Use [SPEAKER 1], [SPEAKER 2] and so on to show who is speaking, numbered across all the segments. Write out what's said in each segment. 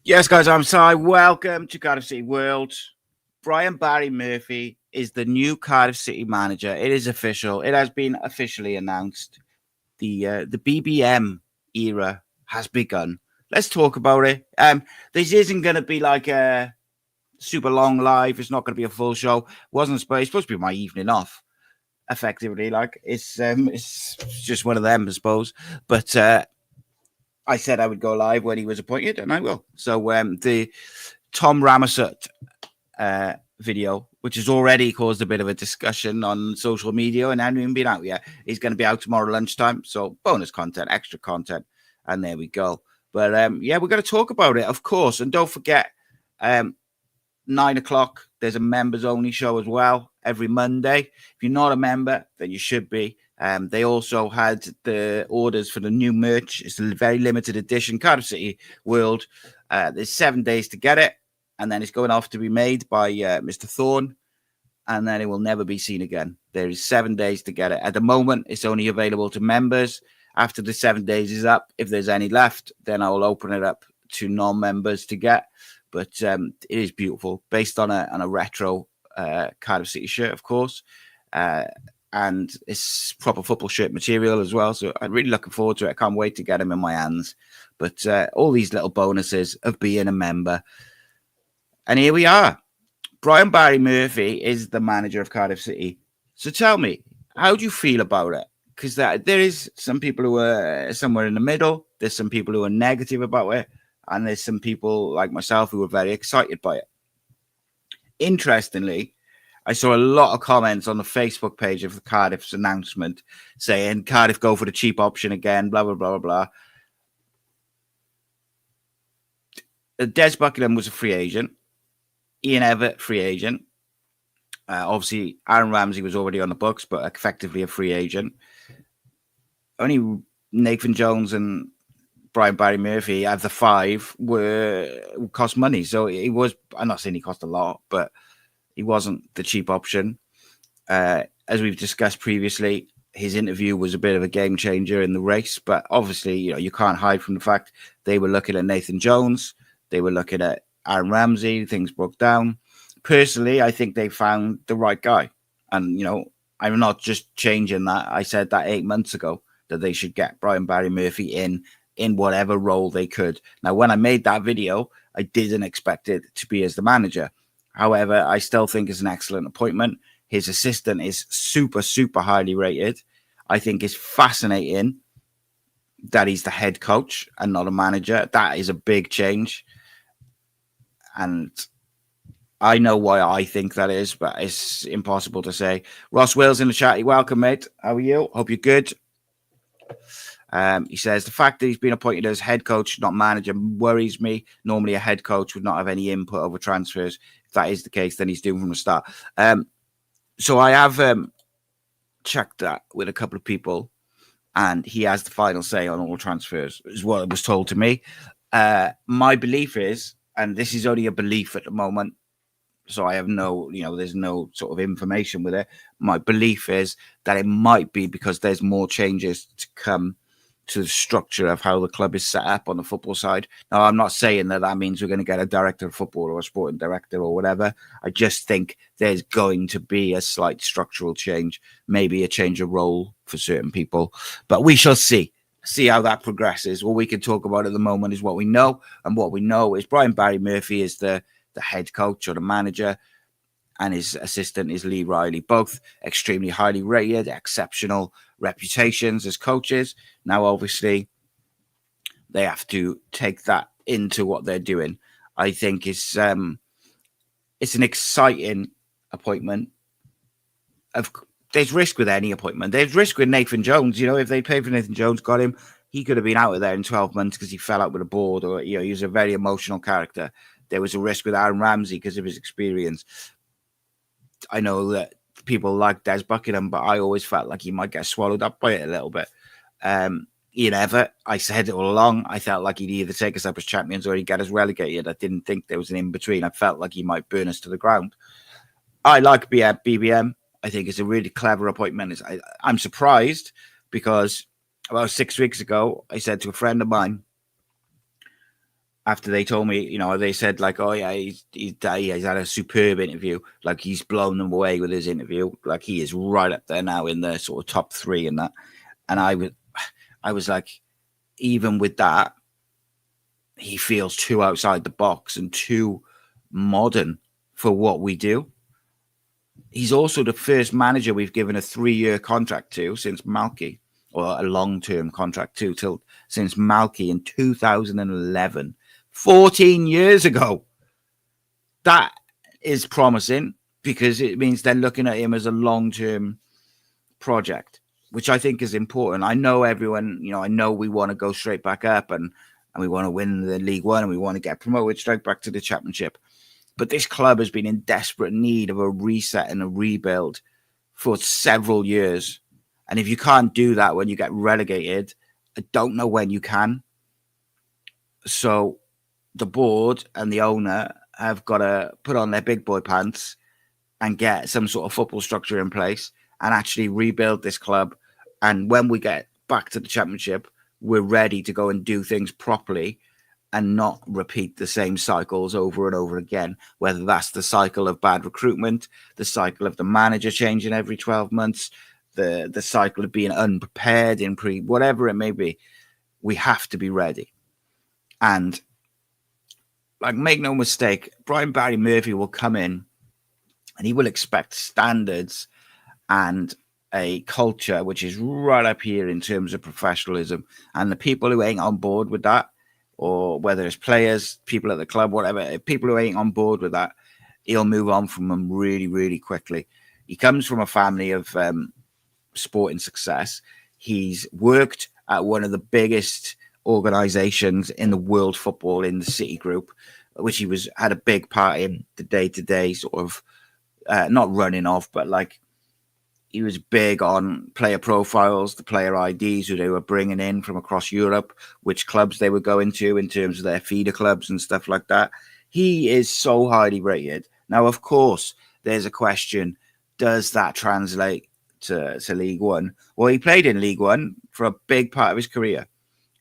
[SPEAKER 1] Yes, guys, I'm Si. Welcome to Cardiff City World. Brian Barry Murphy is the new Cardiff City manager. It is official. It has been officially announced. The BBM era has begun. Let's talk about it. This isn't going to be like a super long live. It's not going to be a full show. It's supposed to be my evening off. Effectively, like it's just one of them, I suppose. But I said I would go live when he was appointed, and I will. So the Tom Ramosut video, which has already caused a bit of a discussion on social media and hasn't even been out yet. He's going to be out tomorrow lunchtime. So bonus content, extra content. And there we go. But yeah, we're going to talk about it, of course. And don't forget, 9 o'clock, there's a members only show as well every Monday. If you're not a member, then you should be. They also had the orders for the new merch. It's a very limited edition Cardiff City World. There's 7 days to get it. And then it's going off to be made by Mr. Thorne. And then it will never be seen again. There is 7 days to get it. At the moment, it's only available to members. After the 7 days is up, if there's any left, then I will open it up to non-members to get. But it is beautiful, based on a retro Cardiff City shirt, of course. And it's proper football shirt material as well. So I'm really looking forward to it. I can't wait to get them in my hands. But all these little bonuses of being a member. And here we are. Brian Barry Murphy is the manager of Cardiff City. So tell me, how do you feel about it? Because there is some people who are somewhere in the middle. There's some people who are negative about it. And there's some people like myself who are very excited by it. Interestingly, I saw a lot of comments on the Facebook page of the Cardiff's announcement saying Cardiff go for the cheap option again, blah, blah, blah, blah, blah. Des Buckingham was a free agent. Ian Everett, free agent. Obviously, Aaron Ramsey was already on the books, but effectively a free agent. Only Nathan Jones and Brian Barry Murphy, out of the five, cost money. So he was, I'm not saying he cost a lot, but he wasn't the cheap option. As we've discussed previously, his interview was a bit of a game changer in the race. But obviously, you can't hide from the fact they were looking at Nathan Jones. They were looking at Aaron Ramsey. Things broke down. Personally, I think they found the right guy. And, I'm not just changing that. I said that 8 months ago that they should get Brian Barry Murphy in whatever role they could. Now, when I made that video, I didn't expect it to be as the manager. However, I still think it's an excellent appointment. His assistant is super, super highly rated. I think it's fascinating that he's the head coach and not a manager. That is a big change. And I know why I think that is, but it's impossible to say. Ross Wills in the chat. Welcome, mate. How are you? Hope you're good. He says, the fact that he's been appointed as head coach, not manager, worries me. Normally, a head coach would not have any input over transfers. If that is the case, then he's doomed from the start. So I have checked that with a couple of people, and he has the final say on all transfers, is what was told to me. My belief is, and this is only a belief at the moment, so I have no, there's no sort of information with it. My belief is that it might be because there's more changes to come to the structure of how the club is set up on the football side. Now, I'm not saying that means we're going to get a director of football or a sporting director or whatever. I just think there's going to be a slight structural change, maybe a change of role for certain people. But we shall see how that progresses. All we can talk about at the moment is what we know. And what we know is Brian Barry Murphy is the head coach or the manager, and his assistant is Lee Riley, both extremely highly rated, exceptional reputations as coaches. Now, obviously, they have to take that into what they're doing. I think it's an exciting appointment. There's risk with any appointment. There's risk with Nathan Jones. If they paid for Nathan Jones, got him, he could have been out of there in 12 months because he fell out with the board, or he was a very emotional character. There was a risk with Aaron Ramsey because of his experience. I know that people like Des Buckingham, but I always felt like he might get swallowed up by it a little bit. Ian Everett, I said it all along, I felt like he'd either take us up as champions or he'd get us relegated. I didn't think there was an in-between. I felt like he might burn us to the ground. I like BBM. I think it's a really clever appointment. I'm surprised because about 6 weeks ago, I said to a friend of mine, after they told me, you know, they said like, oh yeah, he's had a superb interview. Like he's blown them away with his interview. Like he is right up there now in the sort of top 3 and that. And I was like, even with that, he feels too outside the box and too modern for what we do. He's also the first manager we've given a 3-year contract to since Malky, or a long-term contract to since Malky in 2011. 14 years ago. That is promising because it means they're looking at him as a long-term project, which I think is important. I know everyone, you know, I know we want to go straight back up and we want to win the League One and we want to get promoted straight back to the Championship. But this club has been in desperate need of a reset and a rebuild for several years. And if you can't do that when you get relegated, I don't know when you can. So the board and the owner have got to put on their big boy pants and get some sort of football structure in place and actually rebuild this club. And when we get back to the Championship, we're ready to go and do things properly and not repeat the same cycles over and over again, whether that's the cycle of bad recruitment, the cycle of the manager changing every 12 months, the cycle of being unprepared in whatever it may be. We have to be ready. And like, make no mistake, Brian Barry Murphy will come in and he will expect standards and a culture which is right up here in terms of professionalism. And the people who ain't on board with that, or whether it's players, people at the club, whatever, people who ain't on board with that, he'll move on from them really, really quickly. He comes from a family of sporting success. He's worked at one of the biggest organizations in the world football, in the City Group, which he had a big part in the day-to-day sort of not running off, but like he was big on player profiles, the player IDs who they were bringing in from across Europe, which clubs they were going to in terms of their feeder clubs and stuff like that. He is so highly rated. Now, of course, there's a question, does that translate to League One? Well, he played in League One for a big part of his career.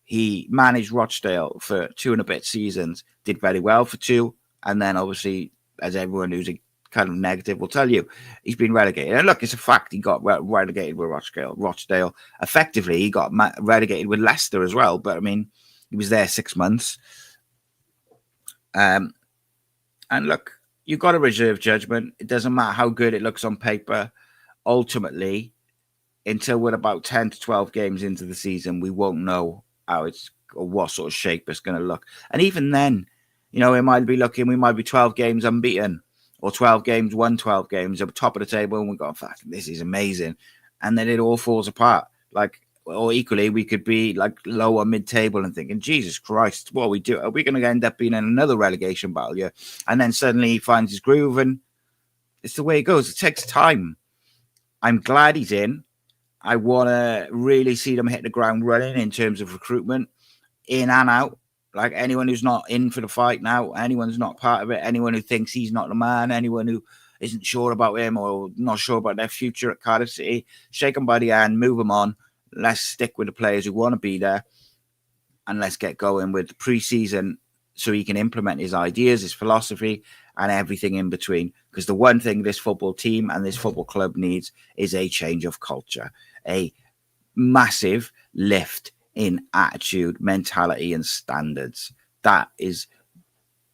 [SPEAKER 1] He managed Rochdale for 2 and a bit seasons, did very well for 2, and then obviously, as everyone who's a kind of negative will tell you, he's been relegated. And look, it's a fact, he got relegated with Rochdale. Effectively, he got relegated with Leicester as well, but I mean, he was there 6 months. And look, you've got to reserve judgment. It doesn't matter how good it looks on paper. Ultimately, until we're about 10 to 12 games into the season, we won't know how it's, or what sort of shape it's going to look. And even then, you know, we might be 12 games unbeaten, or 12 games, won 12 games, up top of the table, and we go, fuck, this is amazing. And then it all falls apart. Like, or equally, we could be like lower mid-table and thinking, Jesus Christ, what are we doing? Are we going to end up being in another relegation battle? Yeah. And then suddenly he finds his groove, and it's the way it goes. It takes time. I'm glad he's in. I want to really see them hit the ground running in terms of recruitment, in and out. Like, anyone who's not in for the fight now, anyone who's not part of it, anyone who thinks he's not the man, anyone who isn't sure about him or not sure about their future at Cardiff City, shake them by the hand, move them on. Let's stick with the players who want to be there, and let's get going with the pre-season so he can implement his ideas, his philosophy, and everything in between. Because the one thing this football team and this football club needs is a change of culture, a massive lift in attitude, mentality, and standards. That is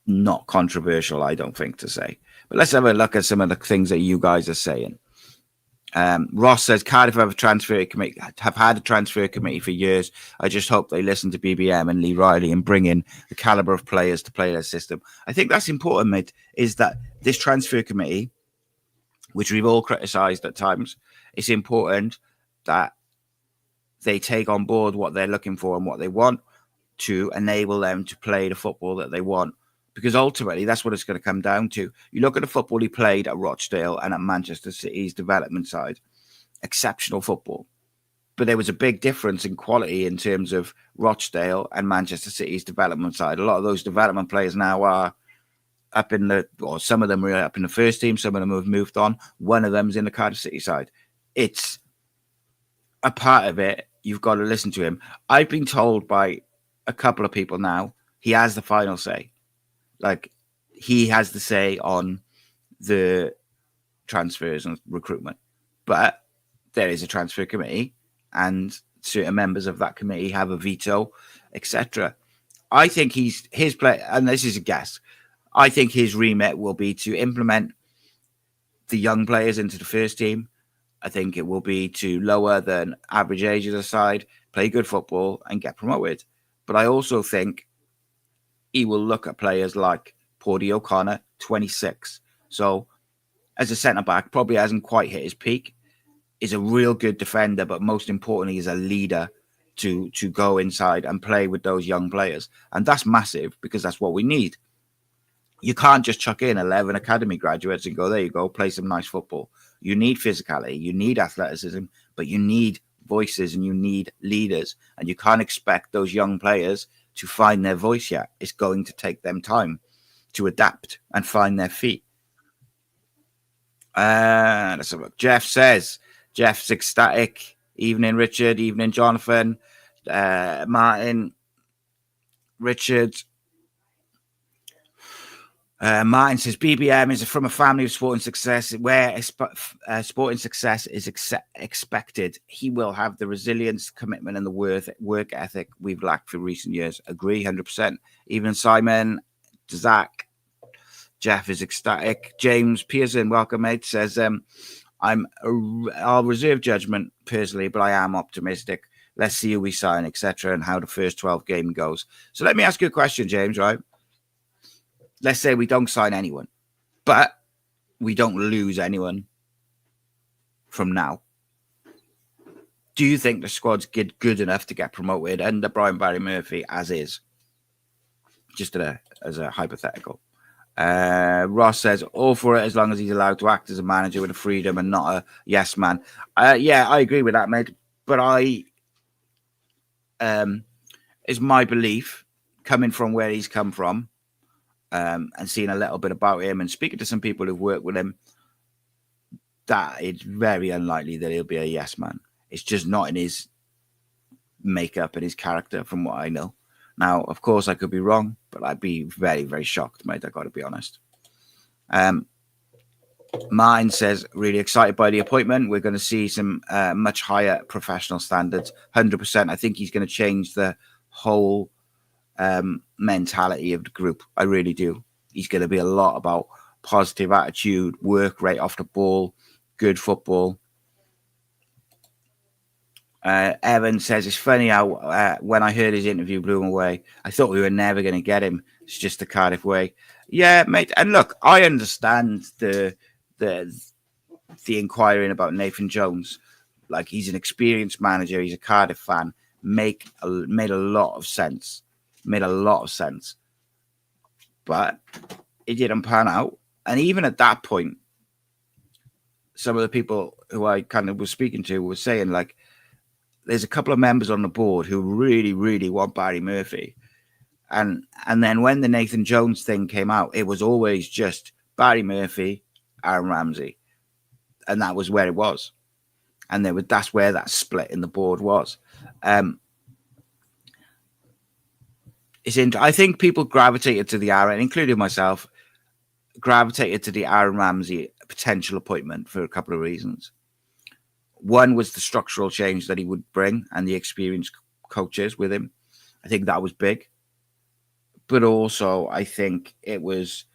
[SPEAKER 1] not controversial, I don't think, to say. But let's have a look at some of the things that you guys are saying. Ross says Cardiff have had a transfer committee for years. I just hope they listen to BBM and Lee Riley and bring in the caliber of players to play their system. I think that's important, mate, is that this transfer committee, which we've all criticised at times, it's important that they take on board what they're looking for and what they want to enable them to play the football that they want. Because ultimately, that's what it's going to come down to. You look at the football he played at Rochdale and at Manchester City's development side. Exceptional football. But there was a big difference in quality in terms of Rochdale and Manchester City's development side. A lot of those development players now are up in the, or some of them are up in the first team. Some of them have moved on. One of them's in the Cardiff City side. It's a part of it. You've got to listen to him. I've been told by a couple of people now He has the final say. Like, he has the say on the transfers and recruitment. But there is a transfer committee, and certain members of that committee have a veto, etc. I think his play, and this is a guess, I think his remit will be to implement the young players into the first team. I think it will be to lower the average age of the side, play good football, and get promoted. But I also think he will look at players like Porty O'Connor, 26. So, as a centre-back, probably hasn't quite hit his peak. Is a real good defender, but most importantly, is a leader to go inside and play with those young players. And that's massive, because that's what we need. You can't just chuck in 11 academy graduates and go, there you go, play some nice football. You need physicality, you need athleticism, but you need voices and you need leaders. And you can't expect those young players to find their voice yet. It's going to take them time to adapt and find their feet. Let's have a look. Jeff's ecstatic. Evening, Richard. Evening, Jonathan. Martin. Richard. Martin says BBM is from a family of sporting success where sporting success is expected. He will have the resilience, commitment, and the work ethic we've lacked for recent years. Agree, 100%. Even Simon, Zach, Jeff is ecstatic. James Pearson, welcome, mate, says, I'll reserve judgment personally, but I am optimistic. Let's see who we sign, etc., and how the first 12 game goes. So let me ask you a question, James, right? Let's say we don't sign anyone, but we don't lose anyone from now. Do you think the squad's good enough to get promoted under Brian Barry Murphy as is? Just as a hypothetical. Ross says, all for it as long as he's allowed to act as a manager with a freedom and not a yes man. Yeah, I agree with that, mate. But it's my belief, coming from where he's come from, and seeing a little bit about him and speaking to some people who've worked with him, that it's very unlikely that he'll be a yes man. It's just not in his makeup and his character, from what I know. Now, of course, I could be wrong, but I'd be very, very shocked, mate. I got to be honest. Martin says, really excited by the appointment. We're going to see some much higher professional standards. 100%. I think he's going to change the whole mentality of the group. I really do. He's going to be a lot about positive attitude, work right off the ball, good football. Evan says, it's funny how when I heard his interview blew him away, I thought we were never going to get him. It's just the Cardiff way. Yeah, mate. And look, I understand the inquiring about Nathan Jones. Like, he's an experienced manager. He's a Cardiff fan. Made a lot of sense. Made a lot of sense. But it didn't pan out. And even at that point, some of the people who I kind of was speaking to were saying, like, there's a couple of members on the board who really, really want Barry Murphy. And then when the Nathan Jones thing came out, it was always just Barry Murphy, Aaron Ramsey. And that was where it was. And that's where that split in the board was. I think people gravitated to the Aaron, including myself, gravitated to the Aaron Ramsey potential appointment for a couple of reasons. One was the structural change that he would bring and the experienced coaches with him. I think that was big. But also, I think it was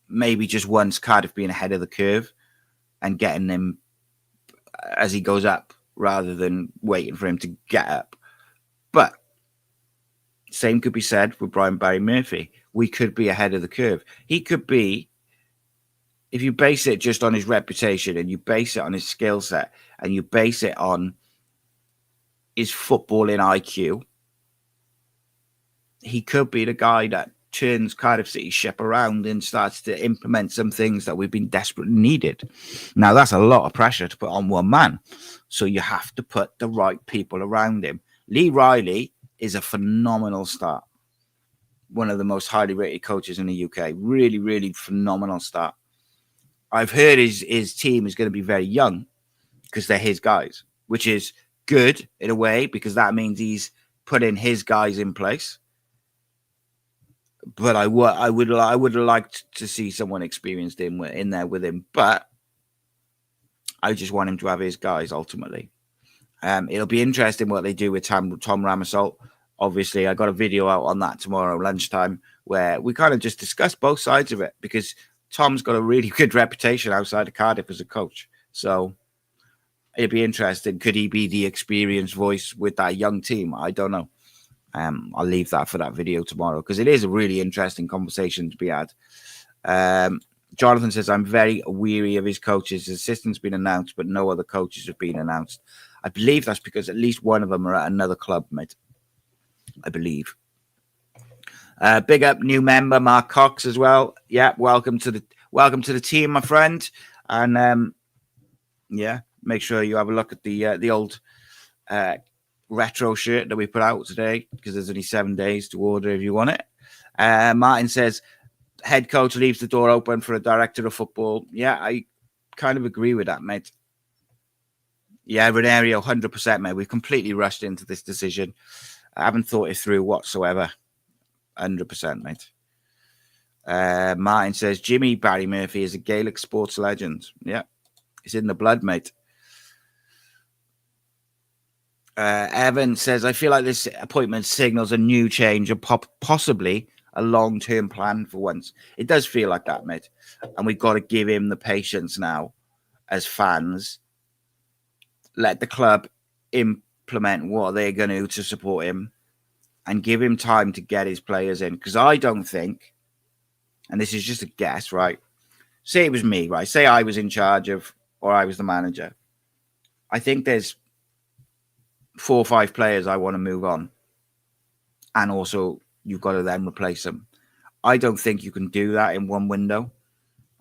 [SPEAKER 1] maybe just once Cardiff being ahead of the curve and getting him as he goes up rather than waiting for him to get up. But same could be said with Brian Barry Murphy. We could be ahead of the curve. He could be, if you base it just on his reputation and you base it on his skill set and you base it on his footballing IQ, he could be the guy that turns Cardiff City ship around and starts to implement some things that we've been desperately needed. Now, that's a lot of pressure to put on one man. So you have to put the right people around him. Lee Riley is a phenomenal start. One of the most highly rated coaches in the UK. Really, really phenomenal start. I've heard his team is going to be very young because they're his guys, which is good in a way because that means he's putting his guys in place. But I would have liked to see someone experienced in there with him. But I just want him to have his guys ultimately. It'll be interesting what they do with Tom Ramassol. Obviously, I got a video out on that tomorrow lunchtime where we kind of just discussed both sides of it, because Tom's got a really good reputation outside of Cardiff as a coach. So it'd be interesting. Could he be the experienced voice with that young team? I don't know. I'll leave that for that video tomorrow, because it is a really interesting conversation to be had. Jonathan says, I'm very weary of his coaches. His assistant's been announced, but no other coaches have been announced. I believe that's because at least one of them are at another club, mate. I believe. Big up new member Mark Cox as well. Yeah, welcome to the team, my friend. And yeah, make sure you have a look at the old retro shirt that we put out today, because there's only 7 days to order if you want it. Martin says, head coach leaves the door open for a director of football. Yeah, I kind of agree with that, mate. Yeah, Renario, 100%, mate. We've completely rushed into this decision. I haven't thought it through whatsoever. 100%, mate. Martin says, Jimmy Barry Murphy is a Gaelic sports legend. Yeah, it's in the blood, mate. Evan says, I feel like this appointment signals a new change and possibly a long-term plan for once. It does feel like that, mate. And we've got to give him the patience now as fans. Let the club implement what they're going to do to support him and give him time to get his players in. Because I don't think, and this is just a guess, right? Say it was me, right? Say I was in charge of, or I was the manager. I think there's 4 or 5 players I want to move on. And also, you've got to then replace them. I don't think you can do that in one window.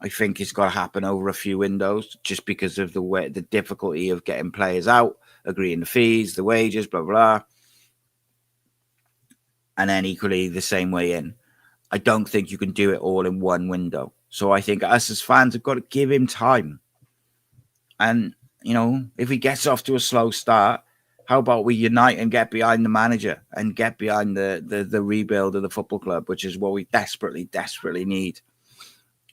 [SPEAKER 1] I think it's got to happen over a few windows, just because of the difficulty of getting players out, agreeing the fees, the wages, blah, blah. And then equally the same way in. I don't think you can do it all in one window. So I think us as fans have got to give him time. And, you know, if he gets off to a slow start, how about we unite and get behind the manager and get behind the rebuild of the football club, which is what we desperately, desperately need.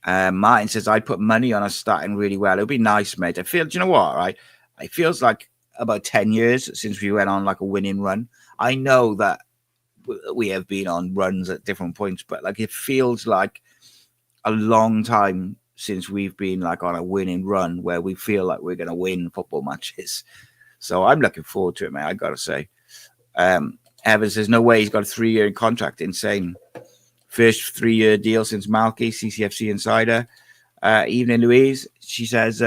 [SPEAKER 1] Martin says, I put money on us starting really well. It'll be nice, mate. I feel, do you know what, right? It feels like about 10 years since we went on like a winning run. I know that we have been on runs at different points, but like it feels like a long time since we've been like on a winning run where we feel like we're going to win football matches. So I'm looking forward to it, mate. I got to say. Evans says, no way he's got a 3-year contract. Insane. First 3-year deal since Malky, CCFC Insider. Evening, Louise. She says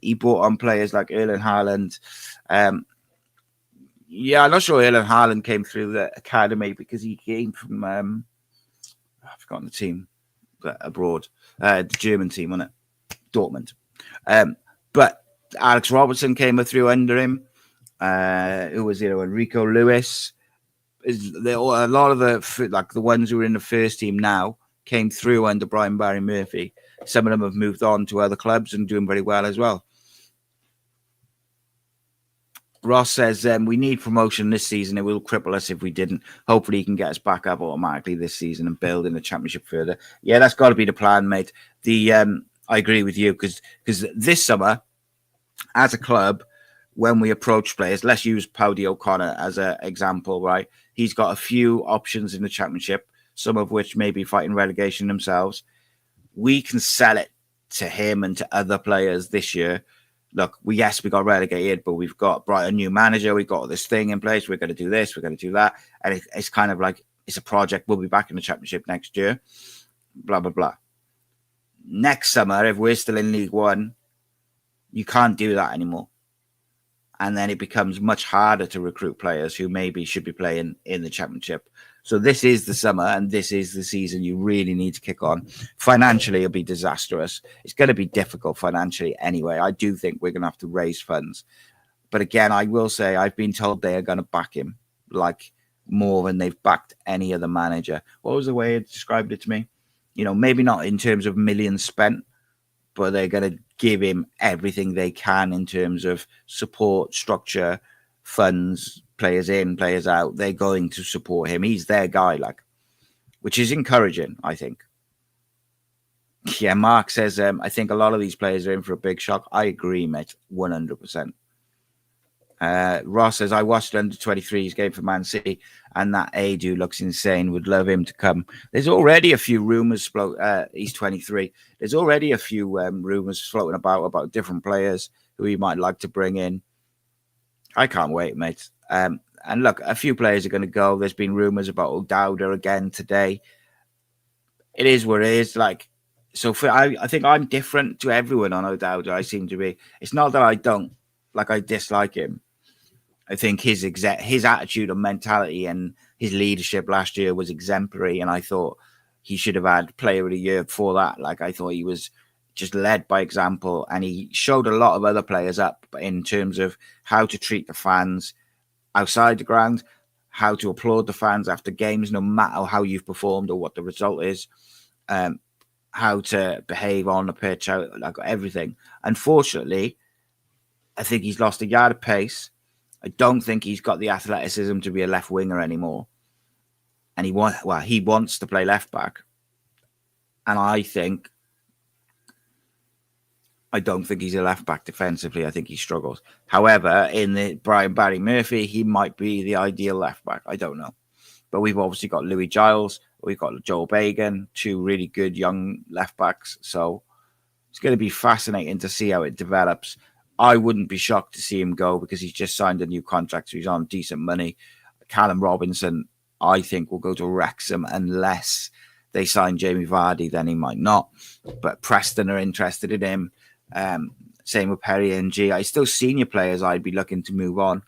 [SPEAKER 1] he brought on players like Erling Haaland. Yeah, I'm not sure Erling Haaland came through the academy because he came from, I've forgotten the team, but abroad. The German team, wasn't it? Dortmund. But Alex Robertson came through under him. Who was there? Enrico Lewis. A lot of the ones who are in the first team now came through under Brian Barry Murphy. Some of them have moved on to other clubs and doing very well as well. Ross says, we need promotion this season. It will cripple us if we didn't. Hopefully he can get us back up automatically this season and build in the championship further. Yeah, that's got to be the plan, mate. I agree with you because this summer, as a club, when we approach players, let's use Powdy O'Connor as an example, right? He's got a few options in the championship, some of which may be fighting relegation themselves. We can sell it to him and to other players this year. Look, we got relegated, but we've got a new manager. We've got this thing in place. We're going to do this. We're going to do that. And it's kind of like, it's a project. We'll be back in the championship next year. Blah, blah, blah. Next summer, if we're still in League One, you can't do that anymore. And then it becomes much harder to recruit players who maybe should be playing in the championship. So this is the summer and this is the season you really need to kick on. Financially, it'll be disastrous. It's going to be difficult financially anyway. I do think we're going to have to raise funds. But again, I will say I've been told they are going to back him like more than they've backed any other manager. What was the way it described it to me? You know, maybe not in terms of millions spent, but they're going to give him everything they can in terms of support, structure, funds, players in, players out. They're going to support him. He's their guy, like. which is encouraging, I think. Yeah, Mark says, I think a lot of these players are in for a big shock. I agree, mate, 100%. Ross says, I watched under 23's game for Man City, and that Adu looks insane. Would love him to come. There's already a few rumours. He's 23. There's already a few rumours floating about different players who he might like to bring in. I can't wait, mate. And look, a few players are going to go. There's been rumours about O'Dowda again today. It is what it is. Like, so I think I'm different to everyone on O'Dowda. I seem to be. It's not that I don't I dislike him. I think his attitude and mentality and his leadership last year was exemplary, and I thought he should have had Player of the Year before that. Like, I thought he was just led by example, and he showed a lot of other players up in terms of how to treat the fans outside the ground, how to applaud the fans after games, no matter how you've performed or what the result is, how to behave on the pitch, everything. Unfortunately, I think he's lost a yard of pace. I don't think he's got the athleticism to be a left winger anymore. And he wants to play left back. And I don't think he's a left back defensively. I think he struggles. However, in the Barry Murphy, he might be the ideal left back. I don't know. But we've obviously got Louis Giles. We've got Joel Bagan, two really good young left backs. So it's going to be fascinating to see how it develops. I wouldn't be shocked to see him go because he's just signed a new contract, so he's on decent money. Callum Robinson, I think, will go to Wrexham unless they sign Jamie Vardy, then he might not. But Preston are interested in him. Same with Perry and G. I still senior players I'd be looking to move on.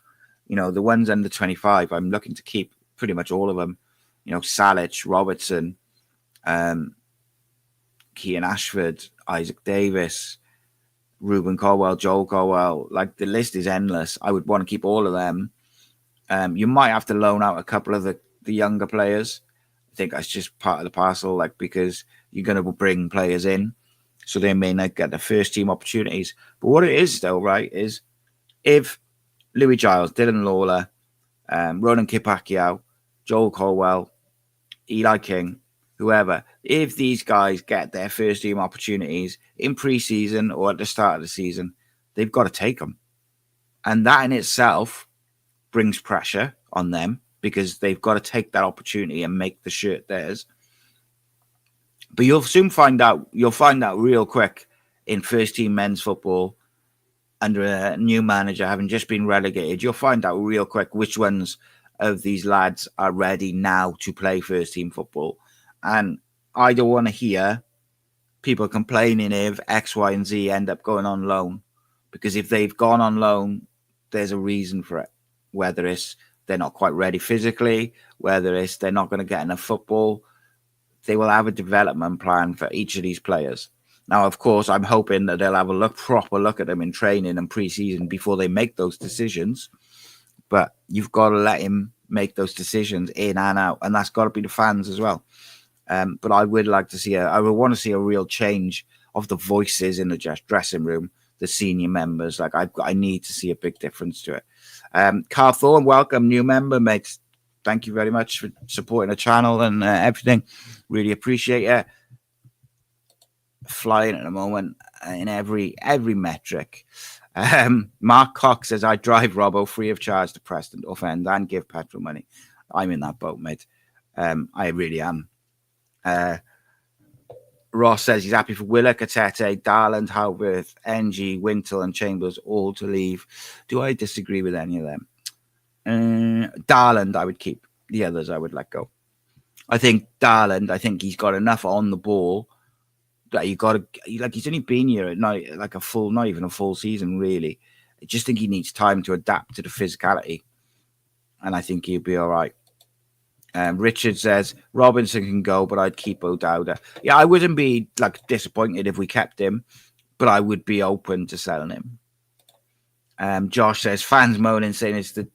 [SPEAKER 1] You know, the ones under 25, I'm looking to keep pretty much all of them. You know, Salic, Robertson, Kean Ashford, Isaac Davis, Ruben Colwell, Joel Colwell. Like, the list is endless. I would want to keep all of them. You might have to loan out a couple of the younger players. I think that's just part of the parcel, like, because you're going to bring players in, so they may not get the first team opportunities. But what it is, though, right, is if Louis Giles, Dylan Lawler, Ronan Kipakio, Joel Colwell, Eli King, whoever, if these guys get their first team opportunities in pre-season or at the start of the season, they've got to take them. And that in itself brings pressure on them because they've got to take that opportunity and make the shirt theirs. But you'll soon find out real quick in first team men's football under a new manager having just been relegated. You'll find out real quick which ones of these lads are ready now to play first team football. And I don't want to hear people complaining if X, Y, and Z end up going on loan. Because if they've gone on loan, there's a reason for it. Whether it's they're not quite ready physically, whether it's they're not going to get enough football, they will have a development plan for each of these players. Now, of course, I'm hoping that they'll have a proper look at them in training and pre-season before they make those decisions. But you've got to let him make those decisions in and out. And that's got to be the fans as well. But I would like to see I would want to see a real change of the voices in the dressing room, the senior members. Like, I need to see a big difference to it. Carl Thorne, welcome, new member, mate. Thank you very much for supporting the channel and everything. Really appreciate it. Flying at the moment in every metric. Mark Cox says, I drive Robbo free of charge to Preston, offend and give petrol money. I'm in that boat, mate. I really am. Ross says he's happy for Willock, Atete, Darland, Howworth, NG, Wintle, and Chambers all to leave. Do I disagree with any of them? Darland, I would keep. The others, I would let go. I think Darland, he's got enough on the ball that you got to, like, he's only been here not even a full season, really. I just think he needs time to adapt to the physicality, and I think he'll be all right. Richard says Robinson can go, but I'd keep O'Dowda. Yeah, I wouldn't be disappointed if we kept him, but I would be open to selling him. Josh says fans moaning, saying it's the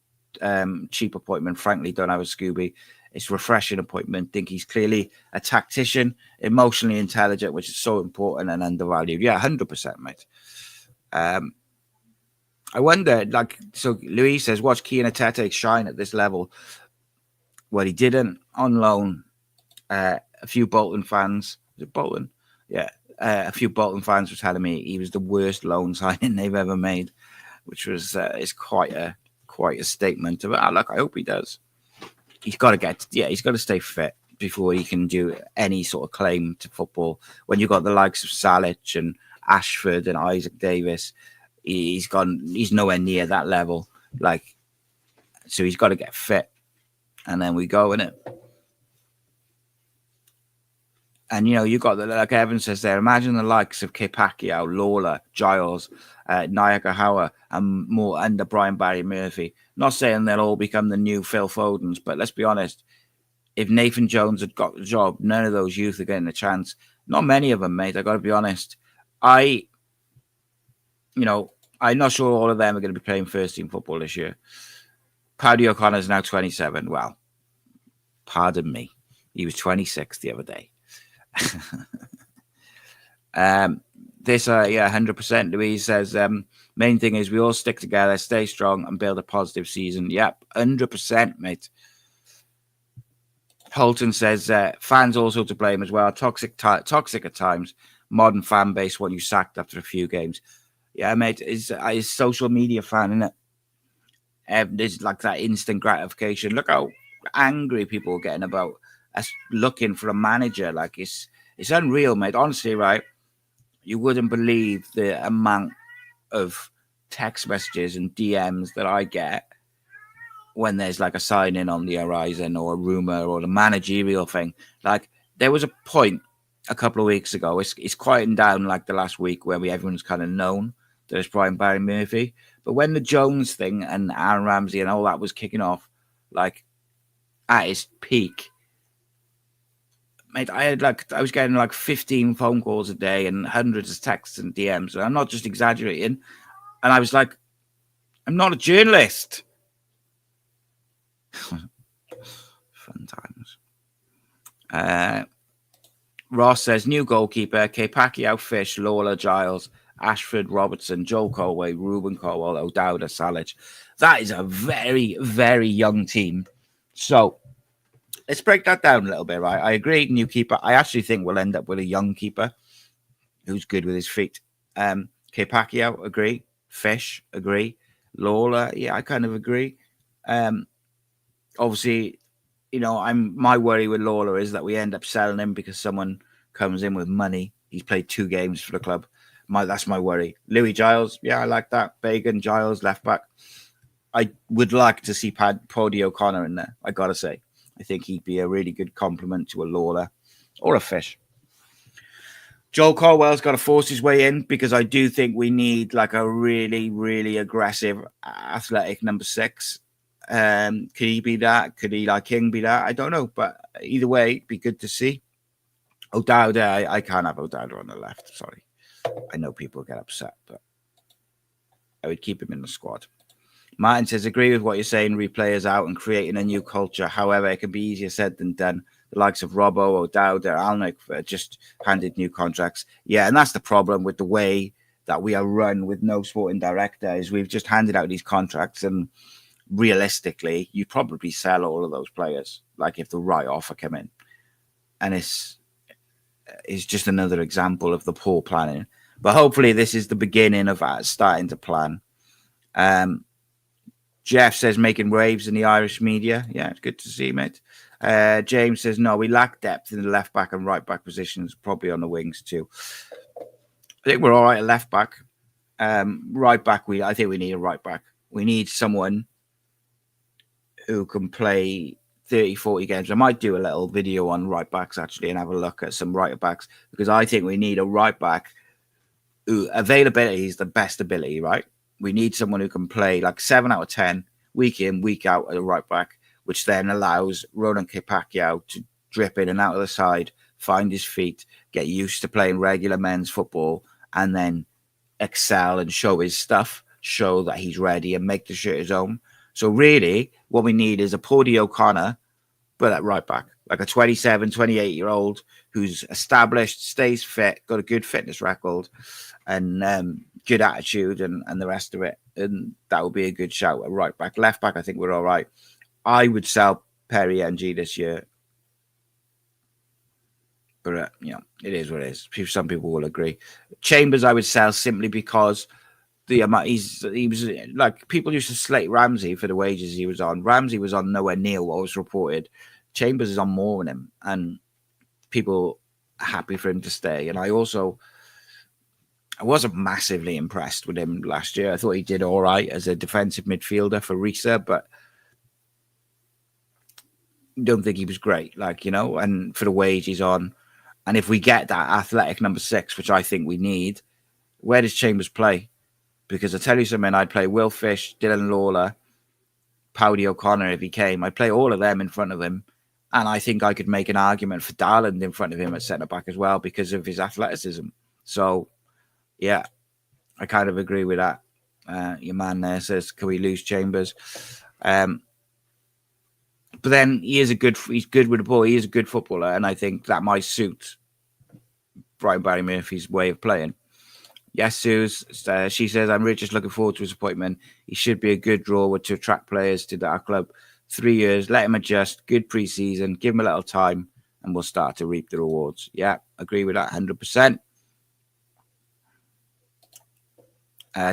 [SPEAKER 1] cheap appointment. Frankly, don't have a Scooby. It's a refreshing appointment. Think he's clearly a tactician, emotionally intelligent, which is so important and undervalued. Yeah, 100%, mate. I wonder, so Louis says, watch Kean Atete shine at this level. Well, he didn't on loan. A few Bolton fans, was it Bolton? Yeah, a few Bolton fans were telling me he was the worst loan signing they've ever made, which was is quite a statement of it. Look, I hope he does. He's got to stay fit before he can do any sort of claim to football. When you've got the likes of Salic and Ashford and Isaac Davis, he's nowhere near that level. So he's got to get fit, and then we go in it. And you got like Evan says there. Imagine the likes of Pacquiao, Lawler, Giles, Nyagawa, and more under Brian Barry Murphy. Not saying they'll all become the new Phil Fodens, but let's be honest. If Nathan Jones had got the job, none of those youth are getting a chance. Not many of them, mate. I got to be honest. I'm not sure all of them are going to be playing first team football this year. Paddy O'Connor is now 27. Well, pardon me. He was 26 the other day. 100%. Louise says, main thing is we all stick together, stay strong, and build a positive season. Yep, 100%, mate. Holton says, fans also to blame as well. Toxic at times. Modern fan base want you sacked after a few games. Yeah, mate, is social media fan, isn't it? There's like that instant gratification. Look how angry people are getting about us looking for a manager. Like it's unreal, mate. Honestly, right? You wouldn't believe the amount of text messages and DMs that I get when there's like a sign-in on the horizon or a rumor or a managerial thing. Like there was a point a couple of weeks ago. It's quieting down like the last week where everyone's kind of known that it's Brian Barry Murphy. But when the Jones thing and Aaron Ramsey and all that was kicking off, like at its peak, mate, I was getting like 15 phone calls a day and hundreds of texts and DMs. And I'm not just exaggerating. And I was like, I'm not a journalist. Fun times. Ross says, new goalkeeper, Pacquiao, Fish, Lawler, Giles, Ashford, Robertson, Joel Colway, Ruben Colwell, O'Dowd, Salic. That is a very, very young team. So let's break that down a little bit, right? I agree, new keeper. I actually think we'll end up with a young keeper who's good with his feet. Pacquiao, agree. Fish, agree. Lawler, yeah, I kind of agree. Obviously, my worry with Lawler is that we end up selling him because someone comes in with money. He's played 2 games for the club. That's my worry. Louis Giles, yeah, I like that. Bagan, Giles, left back. I would like to see Paddy O'Connor in there, I got to say. I think he'd be a really good complement to a Lawler or a Fish. Joel Colwell's got to force his way in because I do think we need like a really, really aggressive, athletic number 6. Could he be that? Could Eli King be that? I don't know. But either way, it'd be good to see. O'Dowd, I can't have O'Dowd on the left. Sorry. I know people get upset, but I would keep him in the squad. Martin says, agree with what you're saying, replayers out and creating a new culture. However, it can be easier said than done. The likes of Robbo, O'Dowd, or Alnwick just handed new contracts. Yeah, and that's the problem with the way that we are run with no sporting director is we've just handed out these contracts and realistically, you'd probably sell all of those players, like if the right offer came in. And it's just another example of the poor planning. But hopefully this is the beginning of starting to plan. Jeff says making waves in the Irish media. Yeah, it's good to see, mate. James says, no, we lack depth in the left back and right back positions, probably on the wings too. I think we're all right at left back. Right back, I think we need a right back. We need someone who can play 30, 40 games. I might do a little video on right backs actually and have a look at some right backs because I think we need a right back who availability is the best ability, right? We need someone who can play like 7 out of 10 week in, week out at a right back, which then allows Ronan Pacquiao to drip in and out of the side, find his feet, get used to playing regular men's football, and then excel and show his stuff, show that he's ready and make the shirt his own. So really, what we need is a Paddy O'Connor, but at right back, like a 27, 28-year-old who's established, stays fit, got a good fitness record, and good attitude and the rest of it. And that would be a good shout at right back. Left back, I think we're all right. I would sell Perry NG this year. But it is what it is. Some people will agree. Chambers, I would sell simply because the amount he was like, people used to slate Ramsey for the wages he was on. Ramsey was on nowhere near what was reported. Chambers is on more than him, and people are happy for him to stay. And I wasn't massively impressed with him last year. I thought he did all right as a defensive midfielder for Rhys, but don't think he was great. And for the wage he's on. And if we get that athletic number 6, which I think we need, where does Chambers play? Because I tell you something, I'd play Will Fish, Dylan Lawler, Powdy O'Connor if he came. I'd play all of them in front of him. And I think I could make an argument for Darland in front of him at centre-back as well because of his athleticism. So, yeah, I kind of agree with that. Your man there says, can we lose Chambers? But then he's good with the ball. He is a good footballer, and I think that might suit Brian Barry Murphy's way of playing. Yes, Suze, she says, I'm really just looking forward to his appointment. He should be a good draw to attract players to our club. 3 years, let him adjust, good pre-season, give him a little time, and we'll start to reap the rewards. Yeah, agree with that 100%.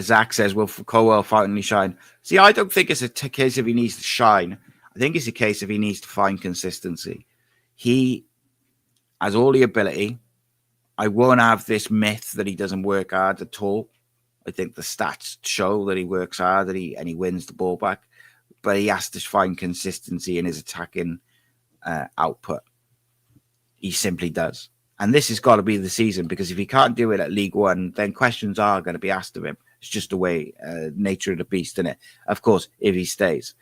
[SPEAKER 1] Zach says, will Colwell finally shine? See, I don't think it's a case of he needs to shine. I think it's a case of he needs to find consistency. He has all the ability. I won't have this myth that he doesn't work hard at all. I think the stats show that he works hard and he wins the ball back. But he has to find consistency in his attacking output. He simply does. And this has got to be the season, because if he can't do it at League One, then questions are going to be asked of him. It's just the way, nature of the beast, isn't it? Of course, if he stays.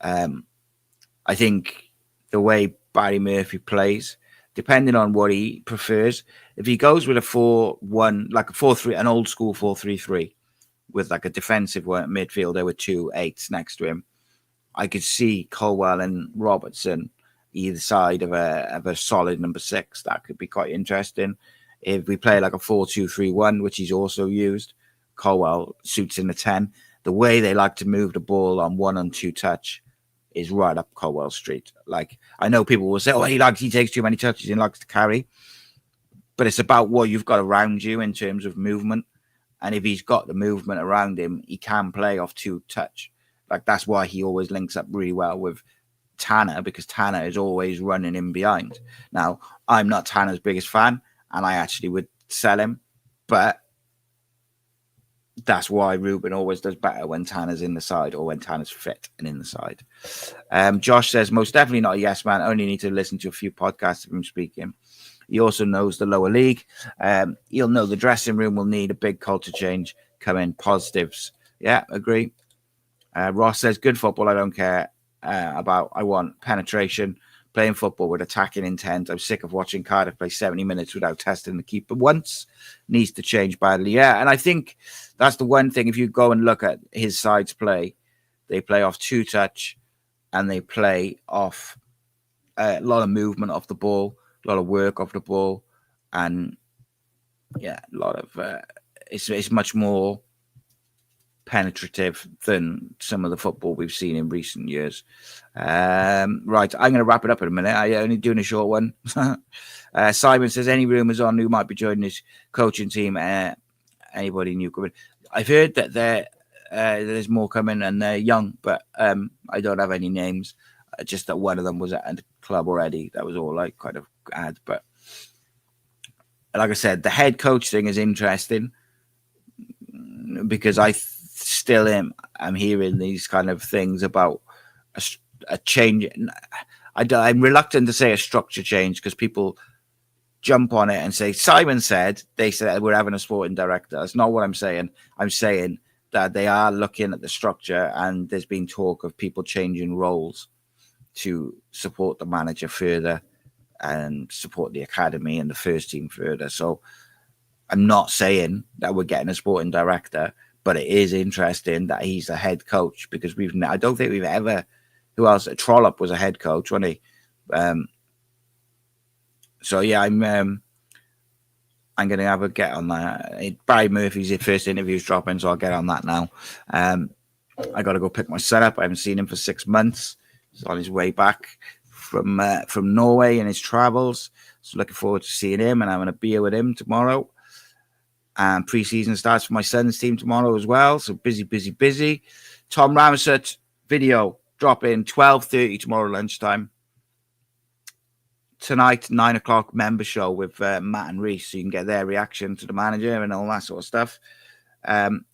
[SPEAKER 1] I think the way Barry Murphy plays, depending on what he prefers, if he goes with a 4-1, like a 4-3, an old school 4-3-3, with like a defensive midfielder with 2 8s next to him, I could see Colwell and Robertson either side of a solid number 6. That could be quite interesting. If we play like a 4-2-3-1, which he's also used, Colwell suits in the 10. The way they like to move the ball on 1 and 2 touch is right up Colwell Street. Like, I know people will say, oh, he takes too many touches and likes to carry. But it's about what you've got around you in terms of movement. And if he's got the movement around him, he can play off 2 touch. Like, that's why he always links up really well with Tanner, because Tanner is always running in behind. Now, I'm not Tanner's biggest fan, and I actually would sell him. But that's why Ruben always does better when Tanner's in the side, or when Tanner's fit and in the side. Josh says, most definitely not a yes man. Only need to listen to a few podcasts of him speaking. He also knows the lower league. He'll know the dressing room will need a big culture change. Come in, positives. Yeah, agree. Ross says, good football. I don't care about. I want penetration. Playing football with attacking intent. I'm sick of watching Cardiff play 70 minutes without testing the keeper once. Needs to change badly. Yeah, and I think that's the one thing. If you go and look at his sides play, they play off 2 touch, and they play off a lot of movement off the ball, a lot of work off the ball, and yeah, a lot of it's much more penetrative than some of the football we've seen in recent years. Right, I'm going to wrap it up in a minute. I'm only doing a short one. Simon says, any rumours on who might be joining his coaching team? Anybody new coming? I've heard that there's more coming, and they're young, but I don't have any names. Just that one of them was at the club already. That was all I kind of add. But like I said, the head coach thing is interesting, because I still I'm hearing these kind of things about a change. I'm reluctant to say a structure change, because people jump on it and say, Simon said, they said we're having a sporting director. That's not what I'm saying. I'm saying that they are looking at the structure, and there's been talk of people changing roles to support the manager further and support the academy and the first team further. So I'm not saying that we're getting a sporting director, but it is interesting that he's the head coach, because I don't think we've ever, who else? Trollope was a head coach, wasn't he? So yeah, I'm going to have a get on that. Barry Murphy's first interview's dropping, so I'll get on that now. I got to go pick my son up. I haven't seen him for 6 months. He's on his way back from Norway in his travels. So looking forward to seeing him and having a beer with him tomorrow. And pre-season starts for my son's team tomorrow as well. So busy. Tom Ramsett video drop in 12:30 tomorrow lunchtime. Tonight, 9 o'clock member show with Matt and Rhys, so you can get their reaction to the manager and all that sort of stuff.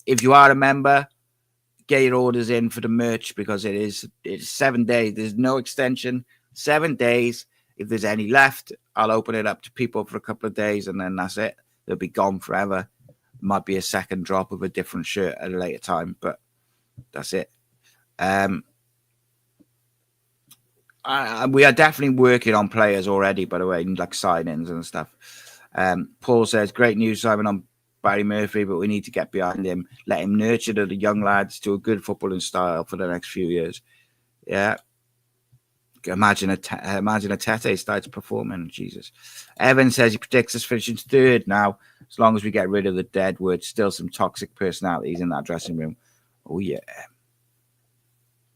[SPEAKER 1] If you are a member, get your orders in for the merch because it's 7 days. There's no extension. 7 days. If there's any left, I'll open it up to people for a couple of days, and then that's it. They'll be gone forever. Might be a second drop of a different shirt at a later time, but that's it. We are definitely working on players already, by the way, like sign-ins and stuff. Paul says, great news, Simon, on Barry Murphy, but we need to get behind him, let him nurture the young lads to a good footballing style for the next few years. Yeah. Imagine a Tete starts performing. Jesus. Evan says he predicts us finishing third now, as long as we get rid of the dead word. Still some toxic personalities in that dressing room. Oh, yeah.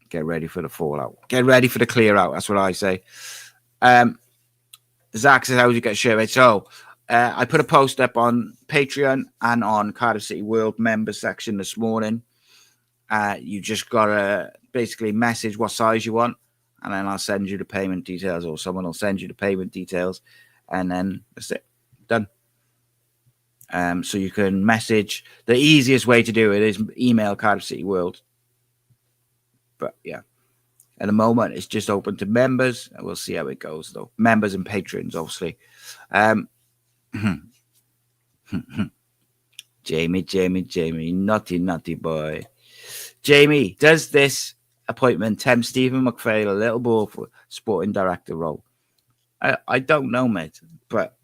[SPEAKER 1] Get ready for the fallout. Get ready for the clear out. That's what I say. Zach says, how would you get a shirt? So I put a post up on Patreon and on Cardiff City World member section this morning. You just got to basically message what size you want, and then I'll send you the payment details, or someone will send you the payment details, and then that's it. Done. So you can message. The easiest way to do it is email Cardiff City World. But yeah, at the moment, it's just open to members, and we'll see how it goes, though. Members and patrons, obviously. Jamie, naughty boy. Jamie, does this appointment tempt Stephen McPhail a little more for sporting director role? I don't know, mate, but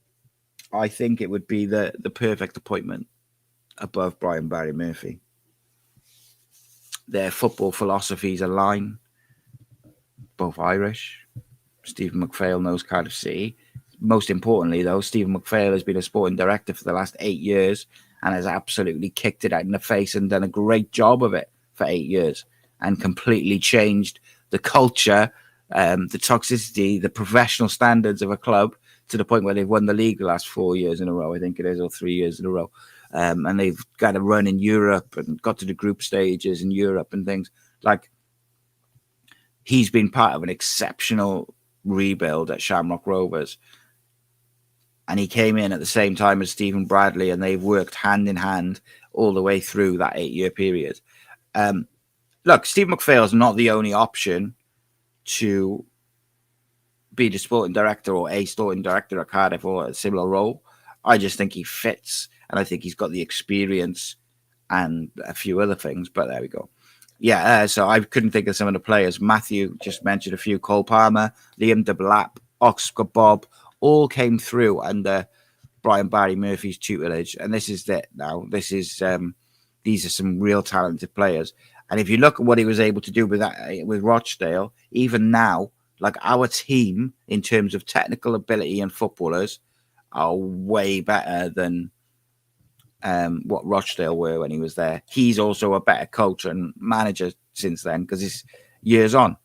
[SPEAKER 1] I think it would be the perfect appointment above Barry Murphy. Their football philosophies align. Both Irish. Stephen McPhail knows Cardiff City. Most importantly, though, Stephen McPhail has been a sporting director for the last 8 years and has absolutely kicked it out in the face and done a great job of it for 8 years and completely changed the culture, the toxicity, the professional standards of a club to the point where they've won the league the last 4 years in a row, I think it is, or 3 years in a row. And they've got a run in Europe and got to the group stages in Europe and things. Like, he's been part of an exceptional rebuild at Shamrock Rovers. And he came in at the same time as Stephen Bradley, and they've worked hand in hand all the way through that 8-year period. Look, Steve McPhail is not the only option to be the sporting director or a sporting director at Cardiff or a similar role. I just think he fits, and I think he's got the experience and a few other things, but there we go. Yeah, so I couldn't think of some of the players. Matthew just mentioned a few. Cole Palmer, Liam de Blap, Oscar Bob, all came through under Barry Murphy's tutelage, and this is it now. These are some real talented players. And if you look at what he was able to do with Rochdale, even now, like, our team in terms of technical ability and footballers are way better than what Rochdale were when he was there. He's also a better coach and manager since then because he's years on.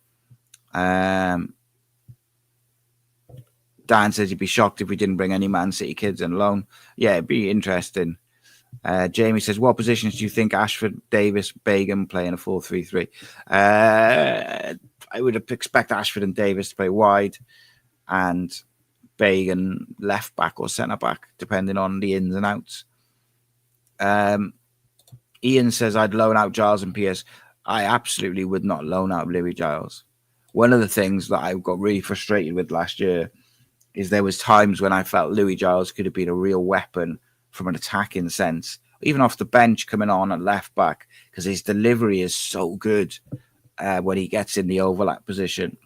[SPEAKER 1] Dan says he'd be shocked if we didn't bring any Man City kids on loan. Yeah, it'd be interesting. Jamie says, what positions do you think Ashford, Davis, Begum play in a 4-3-3? I would expect Ashford and Davis to play wide and Begum left back or centre back, depending on the ins and outs. Ian says, I'd loan out Giles and Pierce. I absolutely would not loan out Louis Giles. One of the things that I got really frustrated with last year is there was times when I felt Louis Giles could have been a real weapon from an attacking sense, even off the bench coming on at left back, because his delivery is so good when he gets in the overlap position.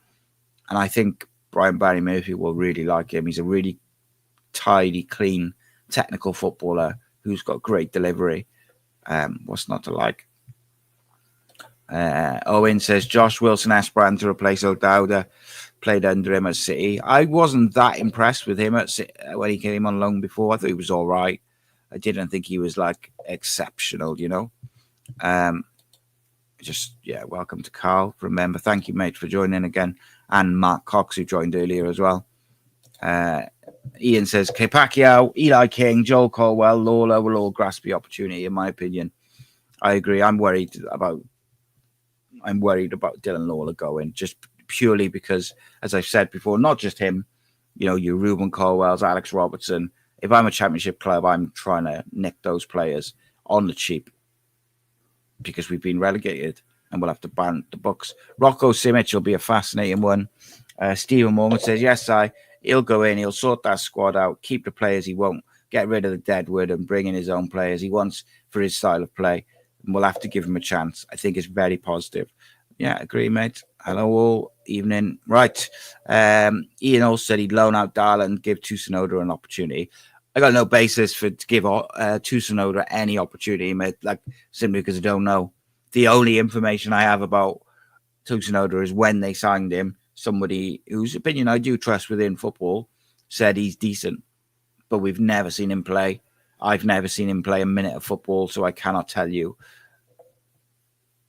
[SPEAKER 1] And I think Barry Murphy will really like him. He's a really tidy, clean, technical footballer who's got great delivery. What's not to like? Owen says, Josh Wilson-Esperan to replace O'Dowda, played under him at City. I wasn't that impressed with him at City when he came on loan before. I thought he was all right. I didn't think he was like exceptional, you know. Welcome to Carl. Remember, thank you, mate, for joining again. and Mark Cox, who joined earlier as well. Ian says, Pacquiao, Eli King, Joel Colwell, Lawler will all grasp the opportunity, in my opinion. I agree. I'm worried about Dylan Lawler going, just purely because, as I've said before, not just him, your Ruben Colwells, Alex Robertson. If I'm a championship club, I'm trying to nick those players on the cheap because we've been relegated and we'll have to ban the books. Rocco Simic will be a fascinating one. Stephen Morgan says, yes, he'll go in, he'll sort that squad out, keep the players he won't, get rid of the deadwood and bring in his own players he wants for his style of play. And we'll have to give him a chance. I think it's very positive. Yeah, agree, mate. Hello all, evening. Right. Ian also said he'd loan out Darland, give Tucinoda an opportunity. I got no basis to give Tucinoda any opportunity, mate, simply because I don't know. The only information I have about Tucinoda is when they signed him, somebody whose opinion I do trust within football said he's decent, but we've never seen him play. I've never seen him play a minute of football, so I cannot tell you.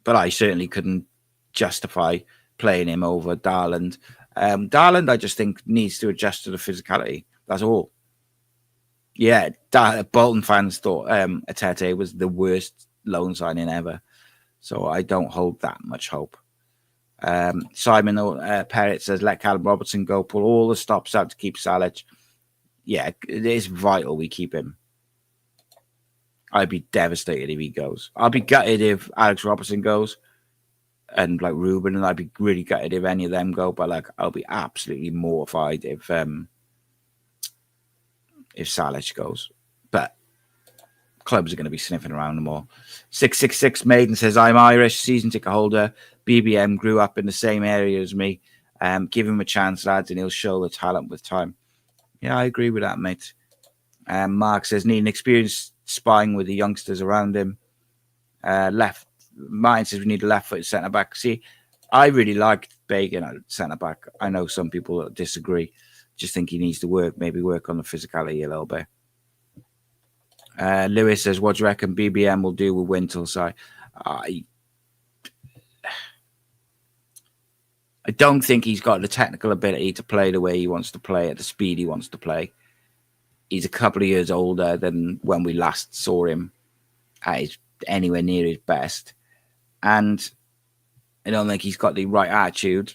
[SPEAKER 1] But I certainly couldn't justify playing him over Darland. Darland, I just think, needs to adjust to the physicality. That's all. Yeah, Bolton fans thought Atete was the worst loan signing ever. So I don't hold that much hope. Simon Perrett says, let Callum Robertson go, pull all the stops out to keep Salic. Yeah, it is vital we keep him. I'd be devastated if he goes. I'll be gutted if Alex Robertson goes and Ruben, and I'd be really gutted if any of them go, but I'll be absolutely mortified if Salic goes. But clubs are going to be sniffing around them all. 666 Maiden says, I'm Irish, season ticket holder. BBM grew up in the same area as me. Give him a chance, lads, and he'll show the talent with time. Yeah, I agree with that, mate. Mark says, need an experienced spying with the youngsters around him. Martin says, we need a left-footed centre-back. See, I really liked Bagan at centre-back. I know some people disagree. Just think he needs to work on the physicality a little bit. Lewis says, what do you reckon BBM will do with Wintle? I don't think he's got the technical ability to play the way he wants to play at the speed he wants to play. He's a couple of years older than when we last saw him anywhere near his best. And I don't think he's got the right attitude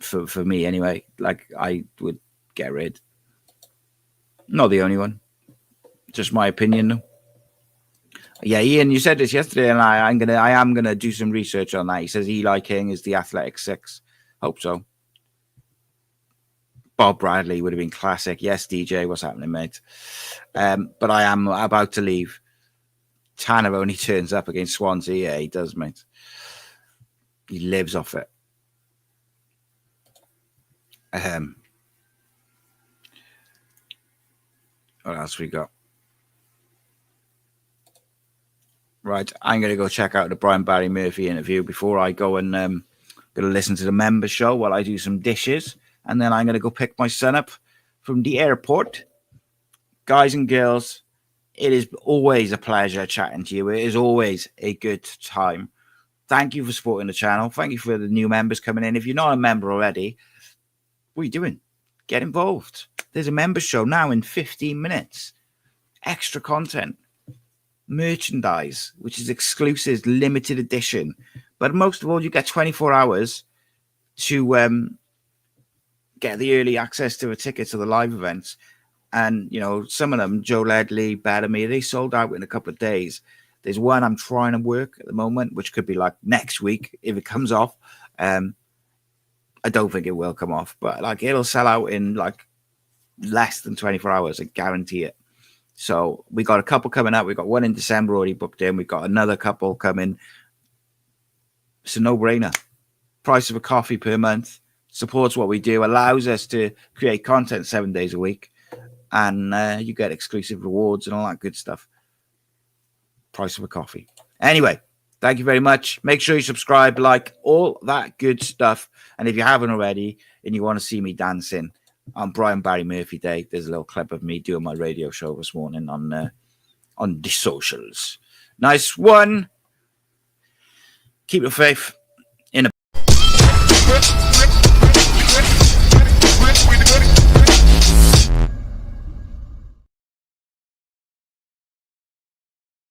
[SPEAKER 1] for me anyway. I would get rid. Not the only one. Just my opinion, though. Yeah, Ian, you said this yesterday, and I am gonna do some research on that. He says Eli King is the athletic 6. Hope so. Bob Bradley would have been classic. Yes, DJ, what's happening, mate? But I am about to leave. Tanner only turns up against Swansea. Yeah, he does, mate. He lives off it. What else we got? Right, I'm going to go check out the Brian Barry Murphy interview before I go and going to listen to the member show while I do some dishes. And then I'm going to go pick my son up from the airport. Guys and girls, it is always a pleasure chatting to you. It is always a good time. Thank you for supporting the channel. Thank you for the new members coming in. If you're not a member already, what are you doing? Get involved. There's a member show now in 15 minutes. Extra content. Merchandise, which is exclusive, limited edition. But most of all, you get 24 hours to get the early access to a ticket to the live events. And, some of them, Joe Ledley, Bellamy, they sold out in a couple of days. There's one I'm trying to work at the moment, which could be next week if it comes off. I don't think it will come off, but it'll sell out in less than 24 hours. I guarantee it. So we got a couple coming up. We got one in December already booked in. We've got another couple coming. It's a no-brainer. Price of a coffee per month. Supports what we do. Allows us to create content 7 days a week. And you get exclusive rewards and all that good stuff. Price of a coffee. Anyway, thank you very much. Make sure you subscribe, all that good stuff. And if you haven't already and you want to see me dancing on Brian Barry Murphy Day, there's a little clip of me doing my radio show this morning on the socials. Nice one. Keep the faith. In a